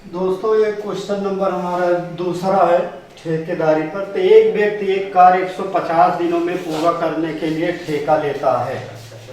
दोस्तों ये question number हमारा दूसरा है ठेकेदारी पर। तो एक व्यक्ति एक कार्य 150 दिनों में पूरा करने के लिए ठेका लेता है।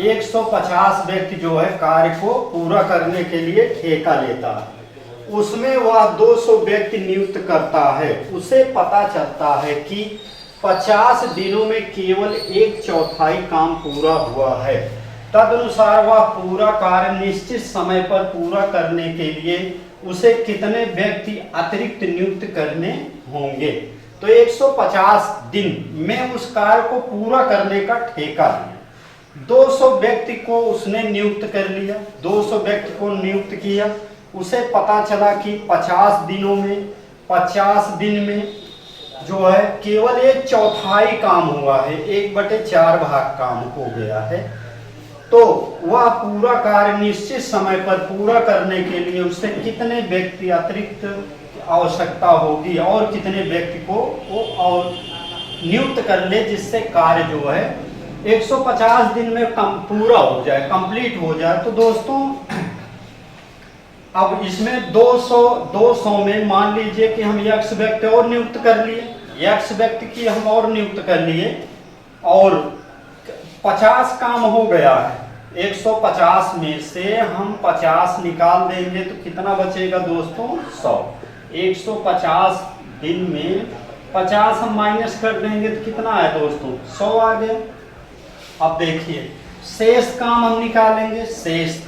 150 व्यक्ति जो है कार्य को पूरा करने के लिए ठेका लेता है। उसमें वह 200 व्यक्ति नियुक्त करता है। उसे पता चलता है कि 50 दिनों में केवल 1/4 काम पूरा हुआ है। तदनुसार वह पूरा कार्य निश्चित समय पर पूरा करने के लिए उसे कितने व्यक्ति अतिरिक्त नियुक्त करने होंगे। तो 150 दिन में उस कार्य को पूरा करने का ठेका लिया। 200 व्यक्ति को उसने नियुक्त कर लिया, 200 व्यक्ति को नियुक्त किया। उसे पता चला कि 50 दिनों में 50 दिन में जो है केवल 1/4 काम हुआ है, 1/4 भाग काम हो गया है। तो वह पूरा कार्य निश्चित समय पर पूरा करने के लिए उससे कितने व्यक्ति अतिरिक्त आवश्यकता होगी और कितने व्यक्ति को वो और नियुक्त कर ले, जिससे कार्य जो है 150 दिन में पूरा हो जाए, कंप्लीट हो जाए। तो दोस्तों अब इसमें 200 में मान लीजिए कि हम x व्यक्ति और नियुक्त कर लिए, x व्यक्ति की हम और नियुक्त कर लिए और 50 काम हो गया है। 150 में से हम 50 निकाल देंगे तो कितना बचेगा दोस्तों? 100। 150 दिन में 50 हम माइनस कर देंगे तो कितना है दोस्तों? 100 आ गया। अब देखिए शेष काम हम निकालेंगे। शेष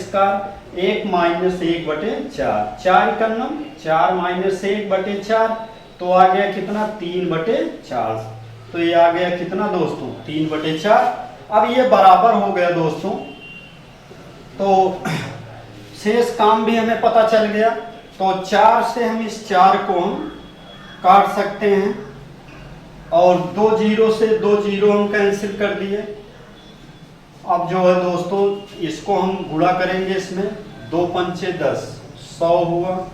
कार्य 1 माइनस 1/4, 4 कन्नम 4 माइनस 1/4 तो आ गया कितना? 3/4। तो ये आ गया कितना दोस्तों? 3/4। अब ये बराबर हो गया दोस्तों। तो शेष काम भी हमें पता चल गया। तो 4 से हम इस 4 को हम काट सकते हैं और 2 जीरो से 2 जीरो हम कैंसिल कर दिए। अब जो है दोस्तों इसको हम गुणा करेंगे, इसमें 2 पंचे 10, 100 हुआ।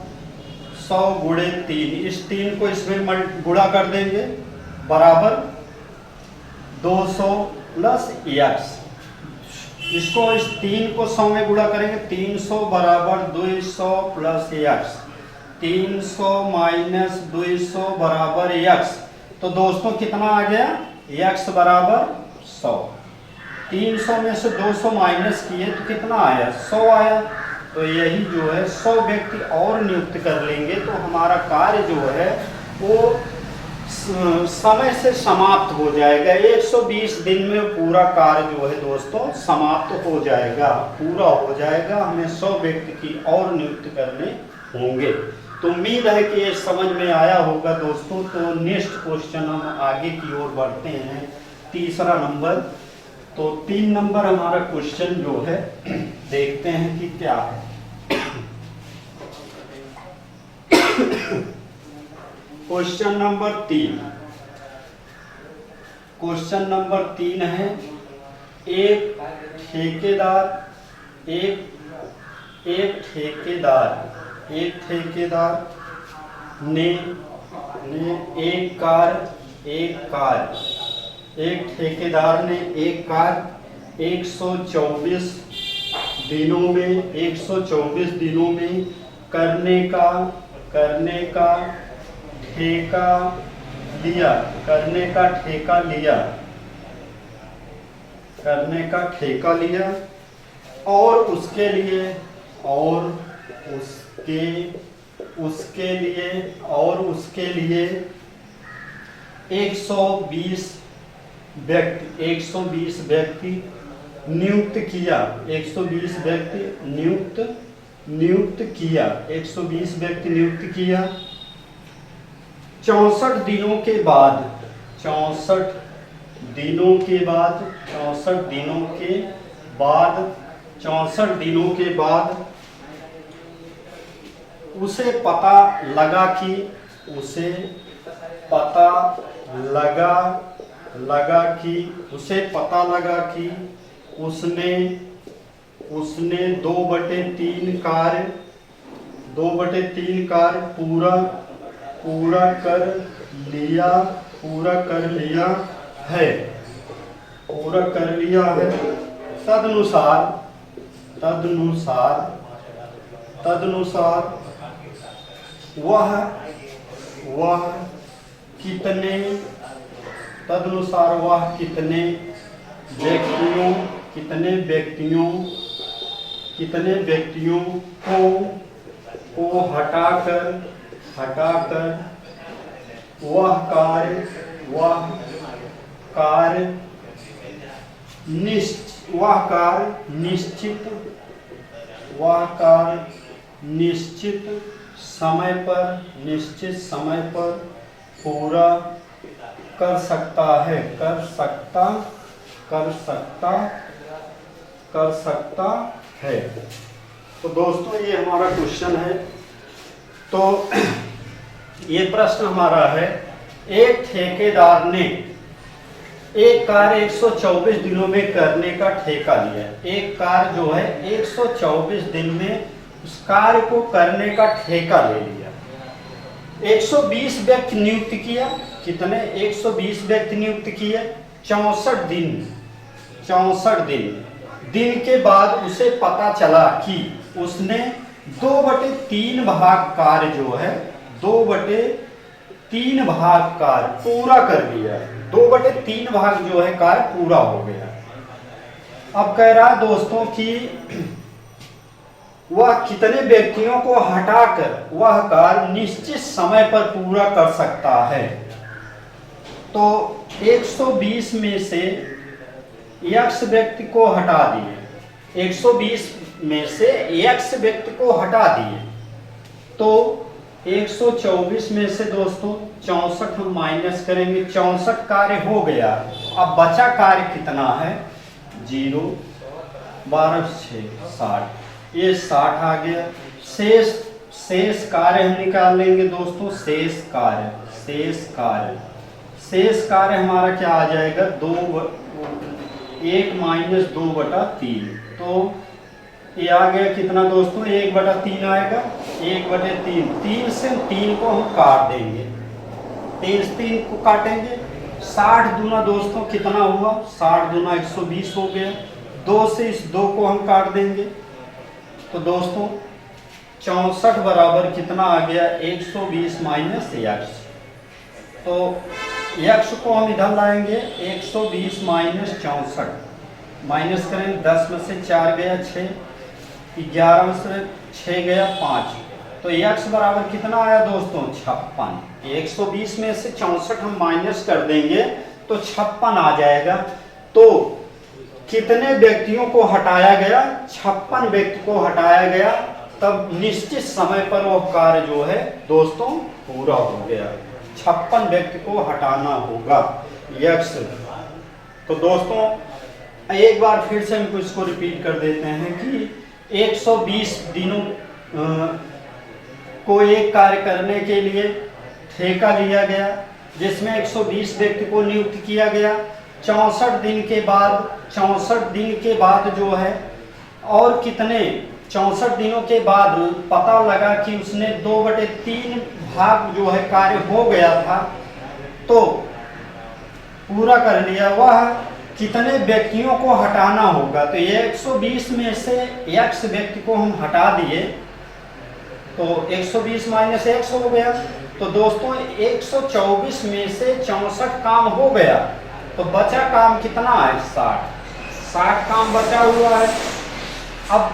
100 गुणे 3, इस 3 को इसमें गुणा कर देंगे बराबर 200 प्लस x। इसको इस 3 को 100 में गुणा करेंगे, 300 बराबर 200 प्लस x। 300 माइनस 200 बराबर x। तो दोस्तों कितना आ गया? x बराबर 100। 300 में से 200 माइनस किए तो कितना आया? 100 आया। तो यही जो है 100 व्यक्ति और नियुक्त कर लेंगे तो हमारा कार्य जो है वो समय से समाप्त हो जाएगा। 120 दिन में पूरा कार्य जो है दोस्तों समाप्त हो जाएगा, पूरा हो जाएगा। हमें 100 व्यक्ति की और नियुक्त करने होंगे। तो उम्मीद है कि ये समझ में आया होगा दोस्तों। तो नेक्स्ट क्वेश्चन हम आगे की ओर बढ़ते हैं, तीसरा नंबर। तो 3 नंबर हमारा क्वेश्चन जो है देखते हैं कि क्या है। Question number 3। क्वेश्चन नंबर 3 है, एक ठेकेदार ने एक ठेकेदार ने एक कार्य 124 दिनों में करने का ठेका लिया और उसके लिए 120 व्यक्ति नियुक्त किया। 120 व्यक्ति नियुक्त किया। 64 दिनों के बाद उसे पता लगा कि उसने 2/3 कार्य पूरा कर लिया है। तदनुसार तदनुसार वह कितने व्यक्तियों को हटाकर वह कार्य निश्चित समय पर पूरा कर सकता है। तो दोस्तों ये हमारा क्वेश्चन है। तो ये प्रश्न हमारा है, एक ठेकेदार ने एक कार्य 124 दिनों में करने का ठेका लिया। एक कार्य जो है 124 दिन में उस कार्य को करने का ठेका ले लिया। 120 व्यक्ति नियुक्त किया। कितने? 120 व्यक्ति नियुक्त किए। 64 दिन के बाद उसे पता चला कि उसने 2/3 भाग कार्य जो है 2/3 भाग कार्य पूरा कर लिया। 2/3 भाग जो है कार्य पूरा हो गया। अब कह रहा दोस्तों कि वह कितने व्यक्तियों को हटाकर वह कार्य निश्चित समय पर पूरा कर सकता है। तो 120 में से x व्यक्ति को हटा दिए। 120 में से x व्यक्ति को हटा दिए तो 124 में से दोस्तों 64 हम माइनस करेंगे। 64 कार्य हो गया। अब बचा कार्य कितना है? 0 12 6 60। ये 60 आ गया। शेष कार्य हम निकाल लेंगे दोस्तों। शेष कार्य हमारा क्या आ जाएगा? 1 माइनस 2/3। तो ये आ गया कितना दोस्तों? 1/3 आएगा। 1/3। 3 से 3 को हम काट देंगे। 3 से 3 को काटेंगे। 60 दूना दोस्तों कितना हुआ? 60 दूना 120 हो गया। 2 से इस 2 को हम काट देंगे। तो दोस्तों 64 बराबर कितना आ गया? 120 माइनस x। तो x को हम इधर लाएंगे। 120 माइनस 64 माइनस करें। 10 में से 4 गया 6, 11 में से 6 गया 5। तो x बराबर कितना आया दोस्तों? 56। 120 में से 64 हम माइनस कर देंगे तो 56 आ जाएगा। तो कितने व्यक्तियों को हटाया गया? 56 व्यक्ति को हटाया गया। तब निश्चित समय पर वो कार्य जो है दोस्तों पूरा हो गया। 56 व्यक्ति को हटाना होगा x। तो दोस्तों एक बार फिर से हम इसको रिपीट कर देते हैं कि 120 दिनों को एक कार्य करने के लिए ठेका लिया गया, जिसमें 120 व्यक्ति को नियुक्त किया गया। 64 दिन के बाद जो है और कितने 64 दिनों के बाद पता लगा कि उसने 2/3 भाग जो है कार्य हो गया था तो पूरा कर लिया। वह कितने व्यक्तियों को हटाना होगा? तो ये 120 में से x व्यक्ति को हम हटा दिए तो 120 माइनस x हो गया। तो दोस्तों 124 में से 64 काम हो गया तो बचा काम कितना है? 60 काम बचा हुआ है। अब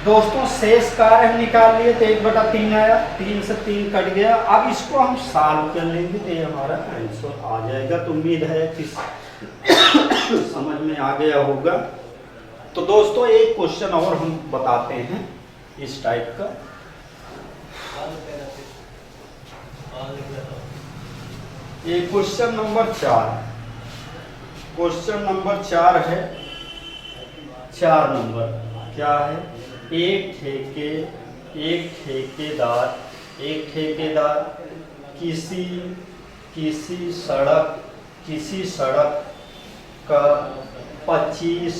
दोस्तों शेष कार्य हम निकाल लिए तो 1/3 आया। 3 से 3 कट गया। अब इसको हम सॉल्व कर लेंगे तो ये हमारा आंसर आ जाएगा। तो उम्मीद है कि समझ में आ गया होगा। तो दोस्तों एक क्वेश्चन और हम बताते हैं इस टाइप का। ये क्वेश्चन नंबर 4। क्वेश्चन नंबर 4 है। 4 नंबर क्या है? एक ठेकेदार किसी सड़क का 25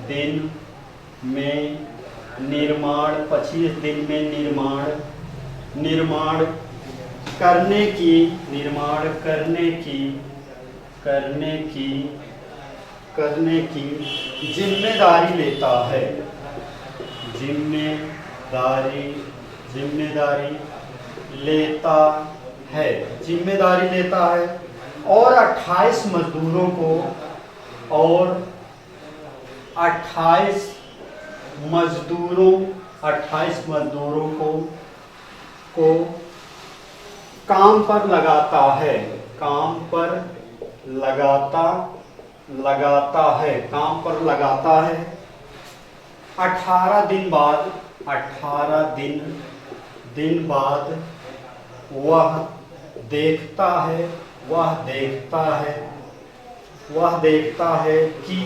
दिन में निर्माण करने की जिम्मेदारी लेता है। जिम्मेदारी लेता है, जिम्मेदारी लेता है। और 28 मजदूरों को, और 28 मजदूरों को काम पर लगाता है, काम पर लगाता है, काम पर लगाता है। 18 दिन बाद वह देखता है कि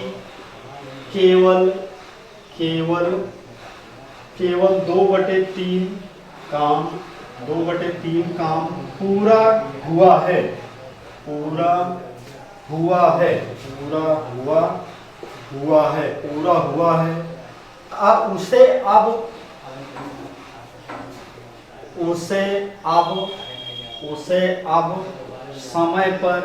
केवल 2/3 काम पूरा हुआ है, अब उसे अब समय पर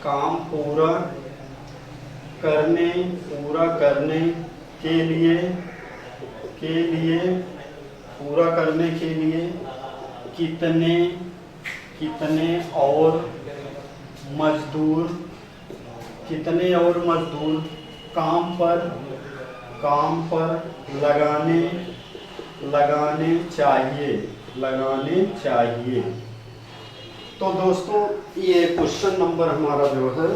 काम पूरा करने के लिए कितने और मजदूर काम पर लगाने चाहिए। तो दोस्तों ये क्वेश्चन नंबर हमारा जो है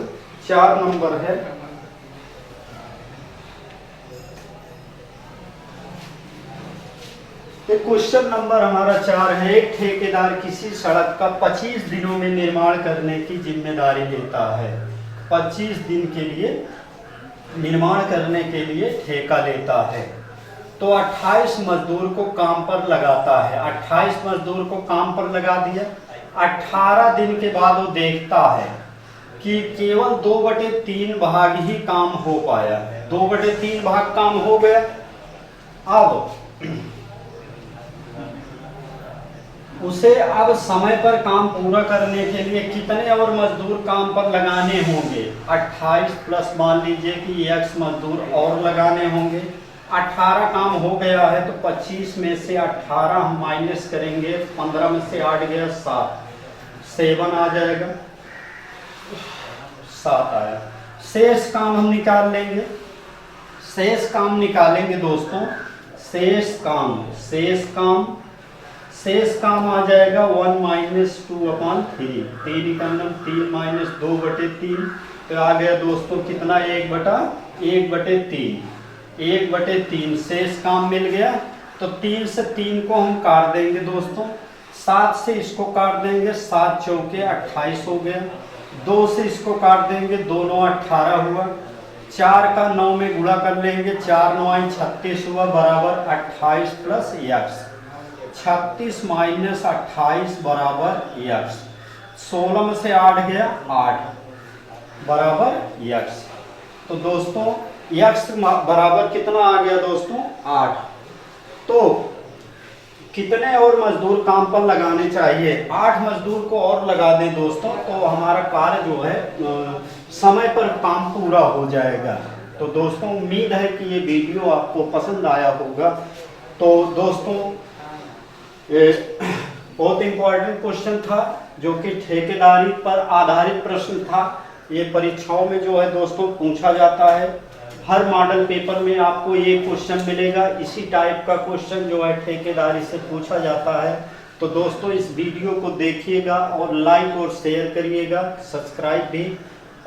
4 नंबर है। क्वेश्चन नंबर हमारा 4 है। एक ठेकेदार किसी सड़क का 25 दिनों में निर्माण करने की जिम्मेदारी लेता है। 25 दिन के लिए निर्माण करने के लिए ठेका लेता है, तो 28 मजदूर को काम पर लगाता है। 28 मजदूर को काम पर लगा दिया। 18 दिन के बाद वो देखता है कि केवल 2/3 भाग ही काम हो पाया, 2/3 भाग काम हो गया। अब उसे अब समय पर काम पूरा करने के लिए कितने और मजदूर काम पर लगाने होंगे? 28 प्लस मान लीजिए कि x मजदूर और लगाने होंगे। 18 काम हो गया है तो 25 में से 18 हम माइनस करेंगे, 15 में से 8 गया 7 आ जाएगा, 7 आया। शेष काम हम निकाल लेंगे, शेष काम निकालेंगे दोस्तों। शेष काम आ जाएगा 1 - 2/3, 3 - 2/3 तो आ गया दोस्तों कितना? 1/3 शेष काम मिल गया। तो 3 से 3 को हम काट देंगे दोस्तों, 7 से इसको काट देंगे, 7 चौके 28 हो गया। 2 से इसको काट देंगे, 2 9 18 हुआ। 4 का 9 में गुणा कर लेंगे, 4 9 36 हुआ, बराबर 28 प्लस x। 36 - 28 बराबर x। 16 में से 8 गया 8 बराबर x। तो दोस्तों x बराबर कितना आ गया दोस्तों? 8। तो कितने और मजदूर काम पर लगाने चाहिए? 8 मजदूर को और लगा दें दोस्तों, तो हमारा कार्य जो है समय पर काम पूरा हो जाएगा। तो दोस्तों उम्मीद है कि ये वीडियो आपको पसंद आया होगा। तो दोस्तों बहुत इंपॉर्टेंट क्वेश्चन था, जो कि ठेकेदारी पर आधारित प्रश्न था। ये परीक्षाओं में जो है दोस्तों पूछा जाता है। हर मॉडल पेपर में आपको ये क्वेश्चन मिलेगा, इसी टाइप का क्वेश्चन जो है ठेकेदारी से पूछा जाता है। तो दोस्तों इस वीडियो को देखिएगा और लाइक और शेयर करिएगा, सब्सक्राइब भी,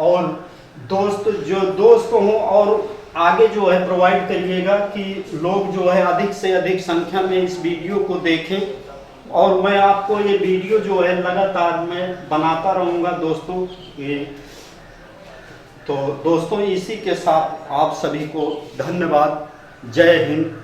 और दोस्त हों और आगे जो है प्रोवाइड करिएगा कि लोग जो है अधिक से अधिक संख्या में इस वीडियो को देखें। और मैं आपको ये वीडियो जो है लगातार मैं बनाता रहूँगा दोस्तों। तो दोस्तों इसी के साथ आप सभी को धन्यवाद। जय हिंद।